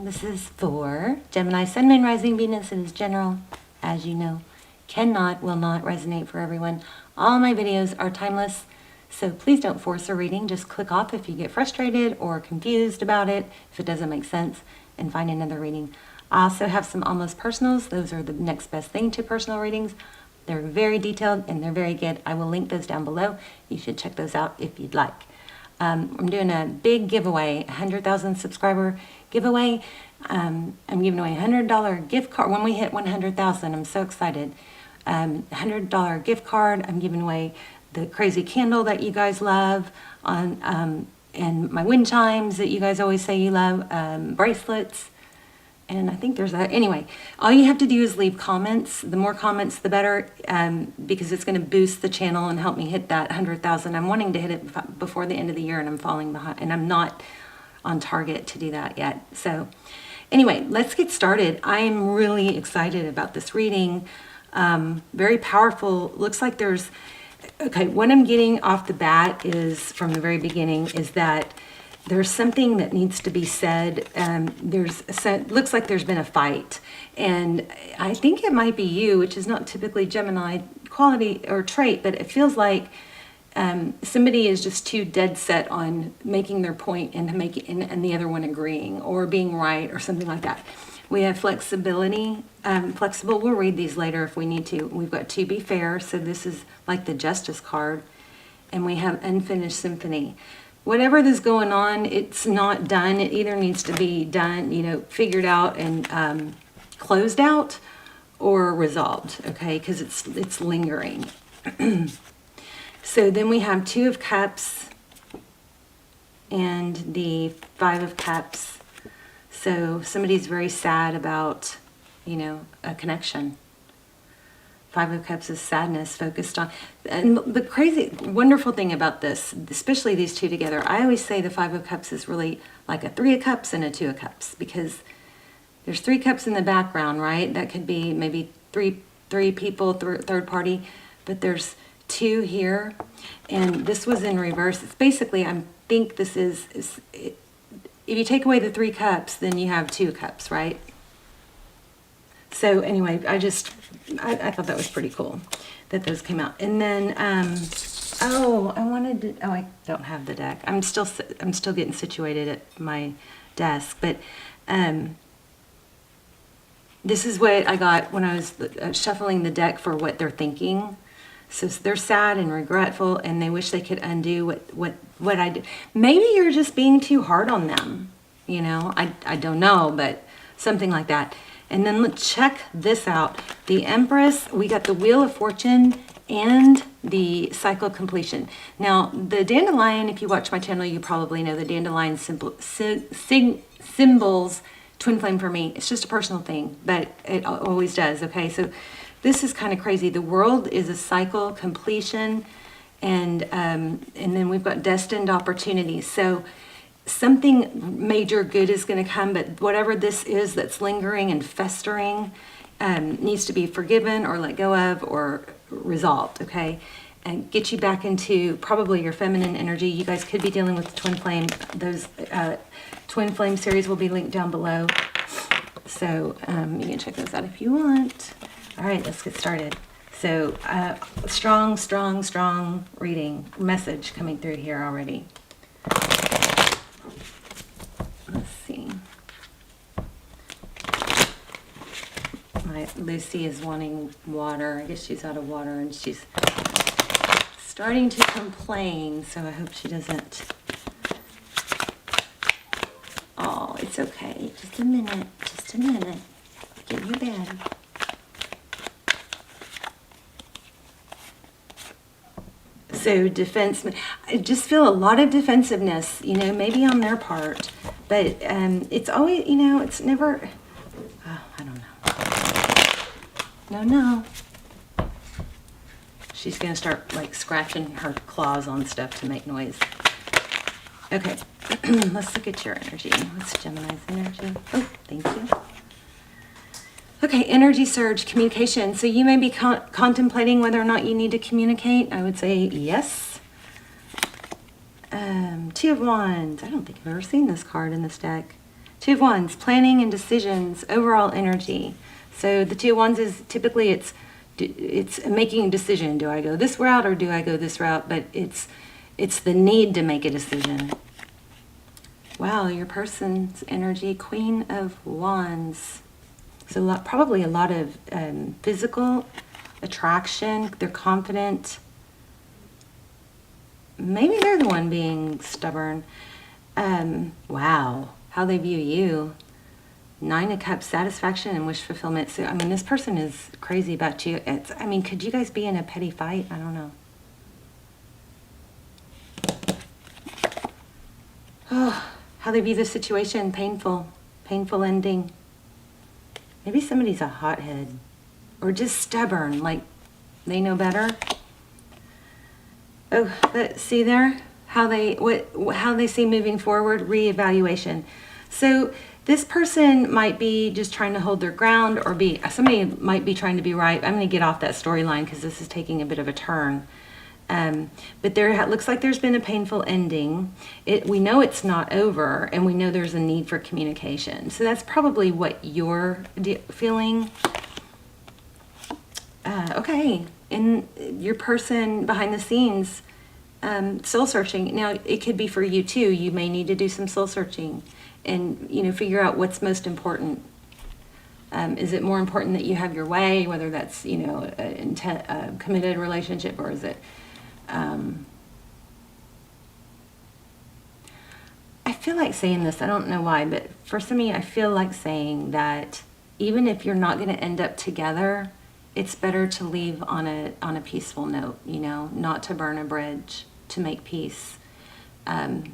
This is for Gemini, Sun, Moon, Rising, Venus. It is general, as you know. Will not resonate for everyone. All my videos are timeless, so please don't force a reading. Just click off if you get frustrated or confused about it, if it doesn't make sense, and find another reading. I also have some almost personals. Those are the next best thing to personal readings. They're very detailed and they're very good. I will link those down below. You should check those out if you'd like. I'm doing a big giveaway, 100,000 subscriber giveaway. I'm giving away a $100 gift card when we hit 100,000. I'm so excited. $100 gift card. I'm giving away the crazy candle that you guys love on, and my wind chimes that you guys always say you love, bracelets. And I think there's that. Anyway, all you have to do is leave comments. The more comments, the better, because it's going to boost the channel and help me hit that 100,000. I'm wanting to hit it before the end of the year, and I'm falling behind, and I'm not on target to do that yet. So anyway, let's get started. I am really excited about this reading. Very powerful. Looks like there's, okay, what I'm getting off the bat is, from the very beginning, is that there's something that needs to be said. Looks like there's been a fight, and I think it might be you, which is not typically Gemini quality or trait, but it feels like somebody is just too dead set on making their point and and the other one agreeing or being right or something like that. We have flexibility, flexible. We'll read these later if we need to. We've got to be fair, so this is like the Justice card, and we have unfinished symphony. Whatever is going on, it's not done. It either needs to be done, figured out and closed out, or resolved, okay? Because it's lingering. So then we have Two of Cups and the Five of Cups. So somebody's very sad about, a connection. Five of Cups is sadness focused on, and the crazy, wonderful thing about this, especially these two together, I always say the Five of Cups is really like a Three of Cups and a Two of Cups, because there's three cups in the background, right? That could be maybe three people, third party, but there's two here, and this was in reverse. It's basically, I think this is if you take away the Three Cups, then you have Two Cups, right? So anyway, I thought that was pretty cool that those came out. And then, I don't have the deck. I'm still getting situated at my desk, but this is what I got when I was shuffling the deck for what they're thinking. So they're sad and regretful, and they wish they could undo what I did. Maybe you're just being too hard on them. I don't know, but something like that. And then let's check this out. The Empress, we got the Wheel of Fortune and the Cycle Completion. Now, the dandelion, if you watch my channel, you probably know the dandelion symbols twin flame for me. It's just a personal thing, but it always does, okay? So this is kind of crazy. The World is a cycle completion, and then we've got destined opportunities. So something major good is going to come, but whatever this is that's lingering and festering needs to be forgiven or let go of or resolved, okay? And get you back into probably your feminine energy. You guys could be dealing with twin flame. Those twin flame series will be linked down below. So you can check those out if you want. All right, let's get started. So strong reading message coming through here already. Let's see. My Lucy is wanting water. I guess she's out of water and she's starting to complain, so I hope she doesn't. Oh, it's okay. Just a minute. Get in your bed. So I just feel a lot of defensiveness, maybe on their part, but it's always, it's never, I don't know. No. She's going to start like scratching her claws on stuff to make noise. Okay, let's look at your energy. What's Gemini's energy? Oh, thank you. Okay, energy surge, communication. So you may be contemplating whether or not you need to communicate. I would say yes. Two of Wands. I don't think I've ever seen this card in this deck. Two of Wands, planning and decisions, overall energy. So the Two of Wands is typically it's making a decision. Do I go this route or do I go this route? But it's the need to make a decision. Wow, your person's energy, Queen of Wands. So probably a lot of physical attraction. They're confident. Maybe they're the one being stubborn. Wow, how they view you. Nine of Cups, satisfaction and wish fulfillment. So, I mean, this person is crazy about you. I mean, could you guys be in a petty fight? I don't know. Oh, how they view the situation, painful ending. Maybe somebody's a hothead or just stubborn, like they know better. Oh, but see there how they see moving forward, reevaluation. So this person might be just trying to hold their ground, or somebody might be trying to be right. I'm going to get off that storyline because this is taking a bit of a turn. But there looks like there's been a painful ending. We know it's not over, and we know there's a need for communication. So that's probably what you're feeling. Okay, and your person behind the scenes, soul searching. Now, it could be for you too. You may need to do some soul searching and, figure out what's most important. Is it more important that you have your way, whether that's, a committed relationship, or is it... I feel like saying this, I don't know why, but for some of you, I feel like saying that even if you're not going to end up together, it's better to leave on a peaceful note, not to burn a bridge, to make peace. And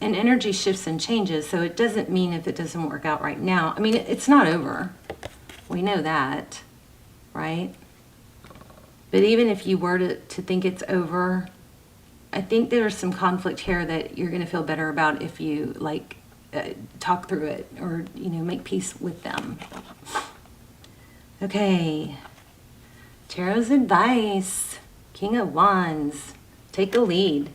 energy shifts and changes, so it doesn't mean if it doesn't work out right now. I mean, it's not over. We know that, right? But even if you were to think it's over, I think there's some conflict here that you're going to feel better about if you, talk through it or, make peace with them. Okay. Tarot's advice. King of Wands. Take a lead.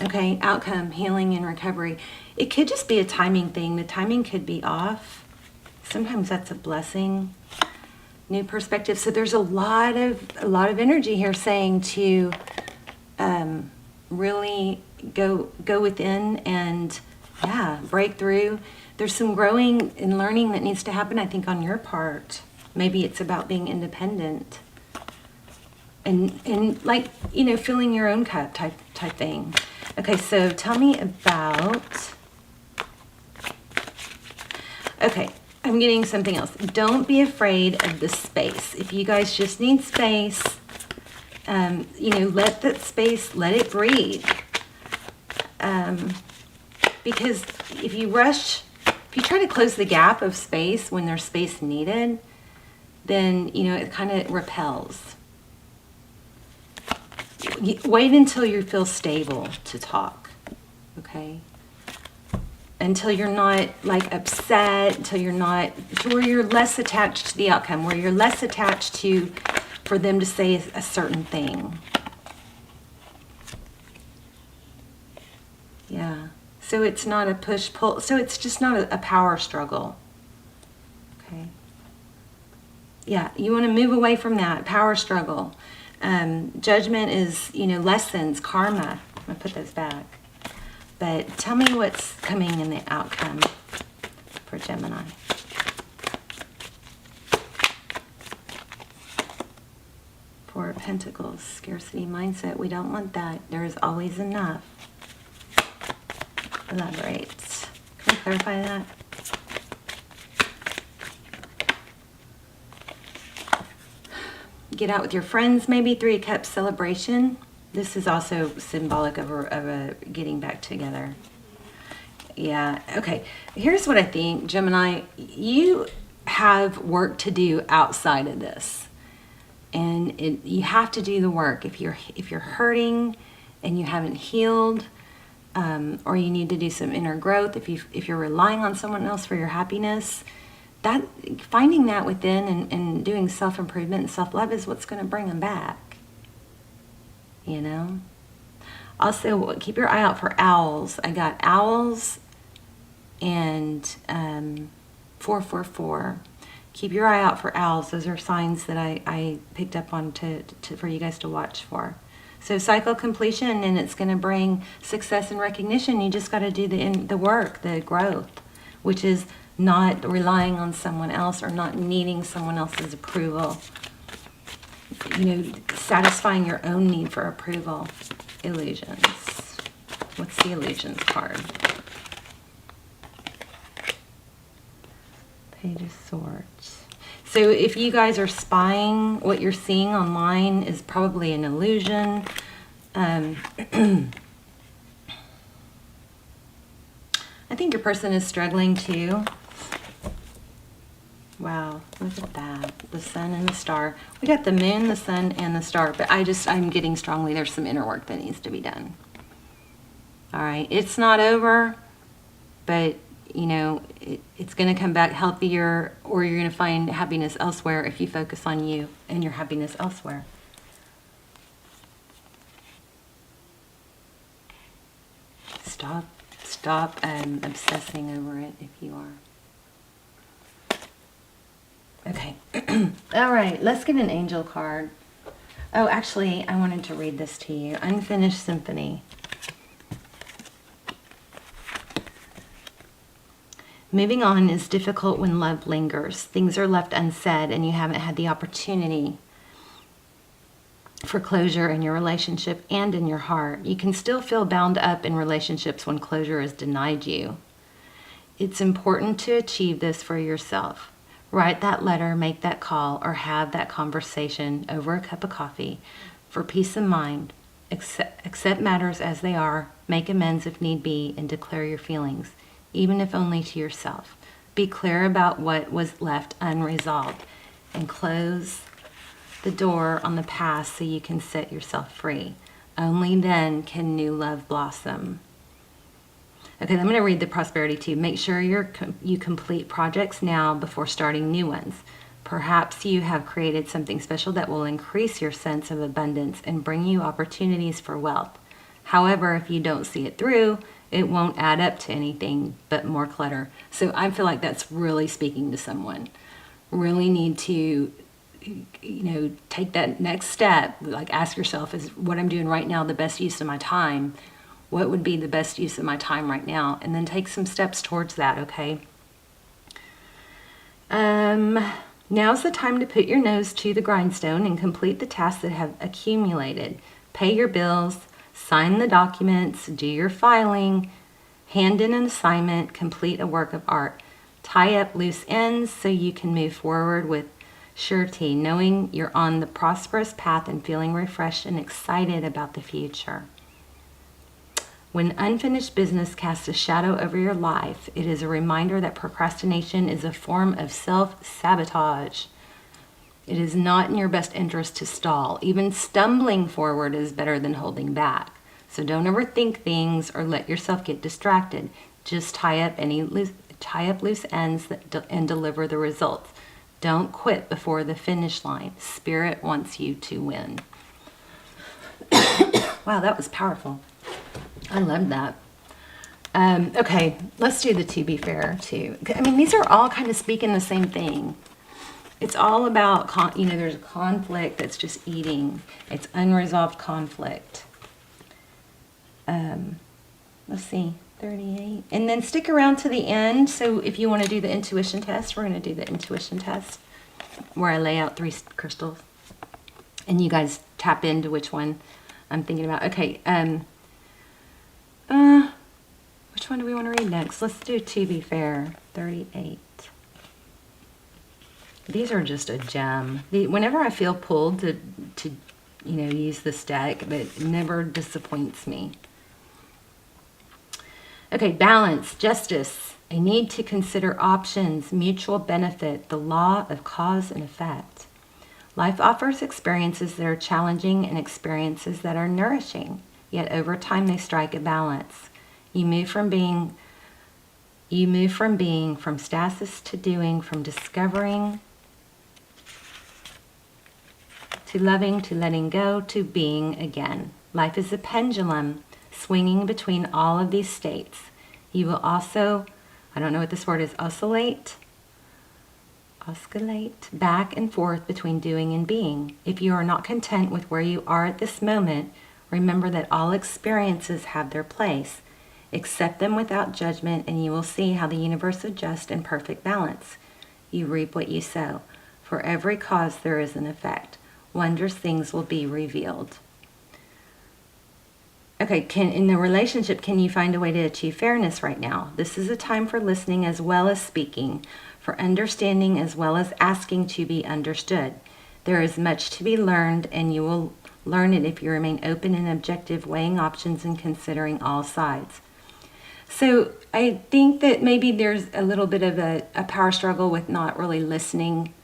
Okay, outcome, healing and recovery. It could just be a timing thing. The timing could be off. Sometimes that's a blessing. New perspective. So there's a lot of energy here saying to really go within and break through. There's some growing and learning that needs to happen, I think, on your part. Maybe it's about being independent and filling your own cup type thing. Okay, so tell me about. Okay. I'm getting something else. Don't be afraid of the space. If you guys just need space, let that space, let it breathe. Because if you try to close the gap of space when there's space needed, then, it kind of repels. Wait until you feel stable to talk, okay? Until you're not upset, until you're not, to where you're less attached to the outcome, where you're less attached to, for them to say a certain thing. Yeah. So it's not a push-pull. So it's just not a power struggle. Okay. Yeah. You want to move away from that power struggle. Judgment is, lessons, karma. I'm going to put those back. But tell me what's coming in the outcome for Gemini. Four of Pentacles, scarcity mindset. We don't want that. There is always enough. Elaborate. Can we clarify that? Get out with your friends, maybe. Three of Cups, celebration. This is also symbolic of a getting back together. Yeah, okay. Here's what I think, Gemini. You have work to do outside of this. And you have to do the work. If you're hurting and you haven't healed, or you need to do some inner growth, if you're relying on someone else for your happiness, that finding that within and doing self-improvement and self-love is what's going to bring them back. Also, keep your eye out for owls. I got owls and 444. Keep your eye out for owls. Those are signs that I picked up on for you guys to watch for. So cycle completion, and it's going to bring success and recognition. You just got to do the work, the growth, which is not relying on someone else or not needing someone else's approval. You know, satisfying your own need for approval. Illusions. What's the illusions card? Page of Swords. So if you guys are spying, what you're seeing online is probably an illusion. I think your person is struggling too. Wow, look at that. The sun and the star. We got the moon, the sun, and the star. But I'm getting strongly there's some inner work that needs to be done. All right, it's not over, but you know, it's going to come back healthier, or you're going to find happiness elsewhere if you focus on you and your happiness elsewhere. Stop obsessing over it if you are. Okay. All right, let's get an angel card. Oh, actually, I wanted to read this to you. Unfinished Symphony. Moving on is difficult when love lingers. Things are left unsaid and you haven't had the opportunity for closure in your relationship and in your heart. You can still feel bound up in relationships when closure is denied you. It's important to achieve this for yourself. Write that letter, make that call, or have that conversation over a cup of coffee for peace of mind. Accept matters as they are, make amends if need be, and declare your feelings, even if only to yourself. Be clear about what was left unresolved and close the door on the past so you can set yourself free. Only then can new love blossom. Okay, I'm going to read the prosperity too. Make sure you complete projects now before starting new ones. Perhaps you have created something special that will increase your sense of abundance and bring you opportunities for wealth. However, if you don't see it through, it won't add up to anything but more clutter. So I feel like that's really speaking to someone. Really need to, take that next step. Like ask yourself, is what I'm doing right now the best use of my time? What would be the best use of my time right now? And then take some steps towards that, okay? Now's the time to put your nose to the grindstone and complete the tasks that have accumulated. Pay your bills, sign the documents, do your filing, hand in an assignment, complete a work of art. Tie up loose ends so you can move forward with surety, knowing you're on the prosperous path and feeling refreshed and excited about the future. When unfinished business casts a shadow over your life, it is a reminder that procrastination is a form of self-sabotage. It is not in your best interest to stall. Even stumbling forward is better than holding back. So don't overthink things or let yourself get distracted. Just tie up loose ends and deliver the results. Don't quit before the finish line. Spirit wants you to win. Wow, that was powerful. I love that. Okay, let's do the to be fair too. I mean, these are all kind of speaking the same thing. It's all about, there's a conflict that's just eating. It's unresolved conflict. Let's see, 38. And then stick around to the end. So if you want to do the intuition test, we're going to do the intuition test where I lay out 3 crystals. And you guys tap into which one I'm thinking about. Okay, which one do we want to read next? Let's do To Be Fair, 38. These are just a gem. Whenever I feel pulled to use this deck, but it never disappoints me. Okay, balance, justice, a need to consider options, mutual benefit, the law of cause and effect. Life offers experiences that are challenging and experiences that are nourishing, yet over time they strike a balance. You move from being, from stasis to doing, from discovering to loving, to letting go, to being again. Life is a pendulum swinging between all of these states. You will also, I don't know what this word is, oscillate back and forth between doing and being. If you are not content with where you are at this moment, remember that all experiences have their place. Accept them without judgment, and you will see how the universe adjusts in perfect balance. You reap what you sow. For every cause there is an effect. Wondrous things will be revealed. Okay, in the relationship, can you find a way to achieve fairness right now? This is a time for listening as well as speaking, for understanding as well as asking to be understood. There is much to be learned, and you will learn it if you remain open and objective, weighing options and considering all sides. So I think that maybe there's a little bit of a power struggle with not really listening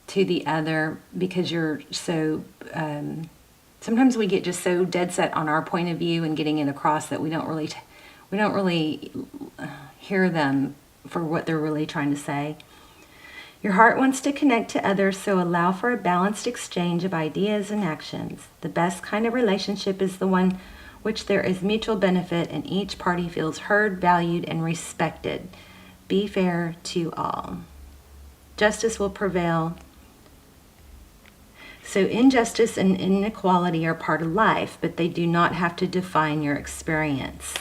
to the other, because you're so... sometimes we get just so dead set on our point of view and getting it across that we don't really hear them for what they're really trying to say. Your heart wants to connect to others, so allow for a balanced exchange of ideas and actions. The best kind of relationship is the one which there is mutual benefit and each party feels heard, valued, and respected. Be fair to all. Justice will prevail. So injustice and inequality are part of life, but they do not have to define your experience.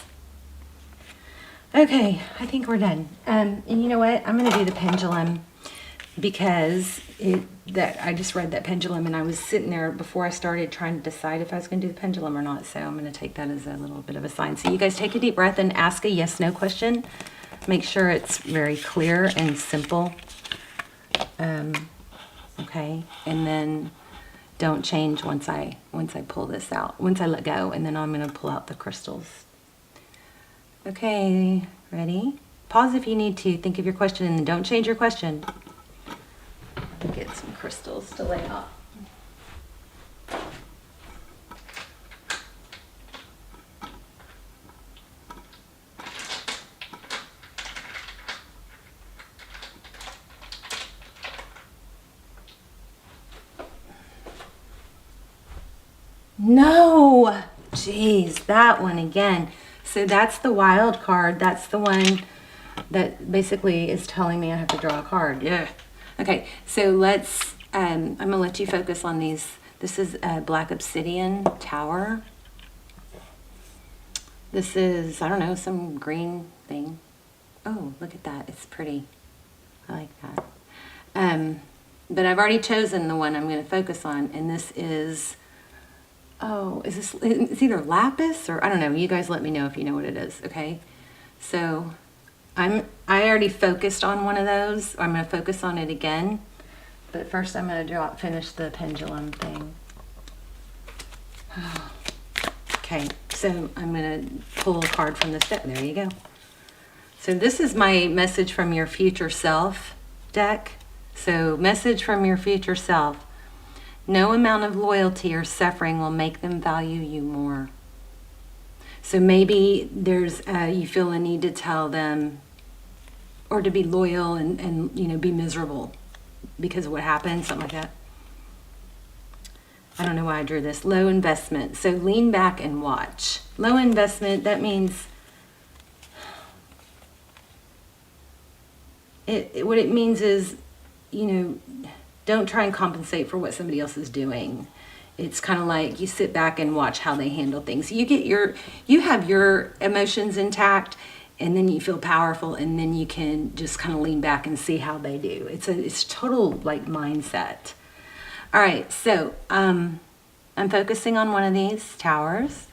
Okay, I think we're done. And you know what? I'm going to do the pendulum because I just read that pendulum and I was sitting there before I started trying to decide if I was going to do the pendulum or not. So I'm going to take that as a little bit of a sign. So you guys take a deep breath and ask a yes/no question. Make sure it's very clear and simple. Okay, and then don't change once I pull this out. Once I let go, and then I'm going to pull out the crystals. Okay, ready? Pause if you need to. Think of your question, and then don't change your question. I'll get some crystals to lay out. No! Jeez, that one again. So that's the wild card. That's the one that basically is telling me I have to draw a card. Yeah. Okay, so let's, I'm going to let you focus on these. This is a black obsidian tower. This is, I don't know, some green thing. Oh, look at that. It's pretty. I like that. But I've already chosen the one I'm going to focus on, and this is... Oh, it's either lapis or I don't know. You guys let me know if you know what it is, okay? So I already focused on one of those. I'm going to focus on it again. But first I'm going to finish the pendulum thing. Okay, so I'm going to pull a card from this deck. There you go. So this is my message from your future self deck. So message from your future self. No amount of loyalty or suffering will make them value you more. So maybe there's you feel a need to tell them or to be loyal and you know, be miserable because of what happened, something like that. I don't know why I drew this. Low investment. So lean back and watch. Low investment, that means what it means is, you know, don't try and compensate for what somebody else is doing. It's kind of like you sit back and watch how they handle things. You have your emotions intact, and then you feel powerful, and then you can just kind of lean back and see how they do. It's total like mindset. All right, so I'm focusing on one of these towers.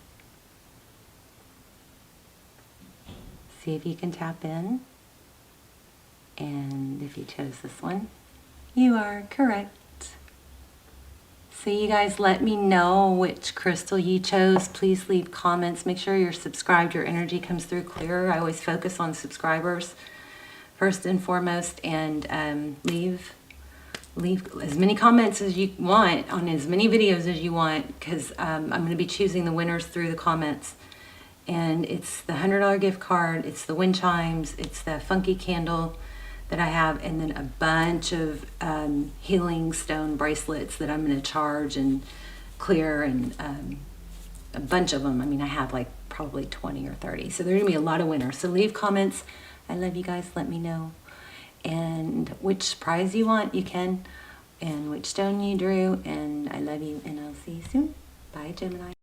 See if you can tap in. And if you chose this one, you are correct. So you guys let me know which crystal you chose. Please leave comments. Make sure you're subscribed. Your energy comes through clearer. I always focus on subscribers first and foremost, and leave as many comments as you want on as many videos as you want, because I'm going to be choosing the winners through the comments. And it's the $100 gift card, it's the wind chimes, it's the funky candle that I have, and then a bunch of healing stone bracelets that I'm going to charge and clear and a bunch of them. I mean, I have like probably 20 or 30. So there are going to be a lot of winners. So leave comments. I love you guys. Let me know. And which prize you want, you can. And which stone you drew. And I love you. And I'll see you soon. Bye, Gemini.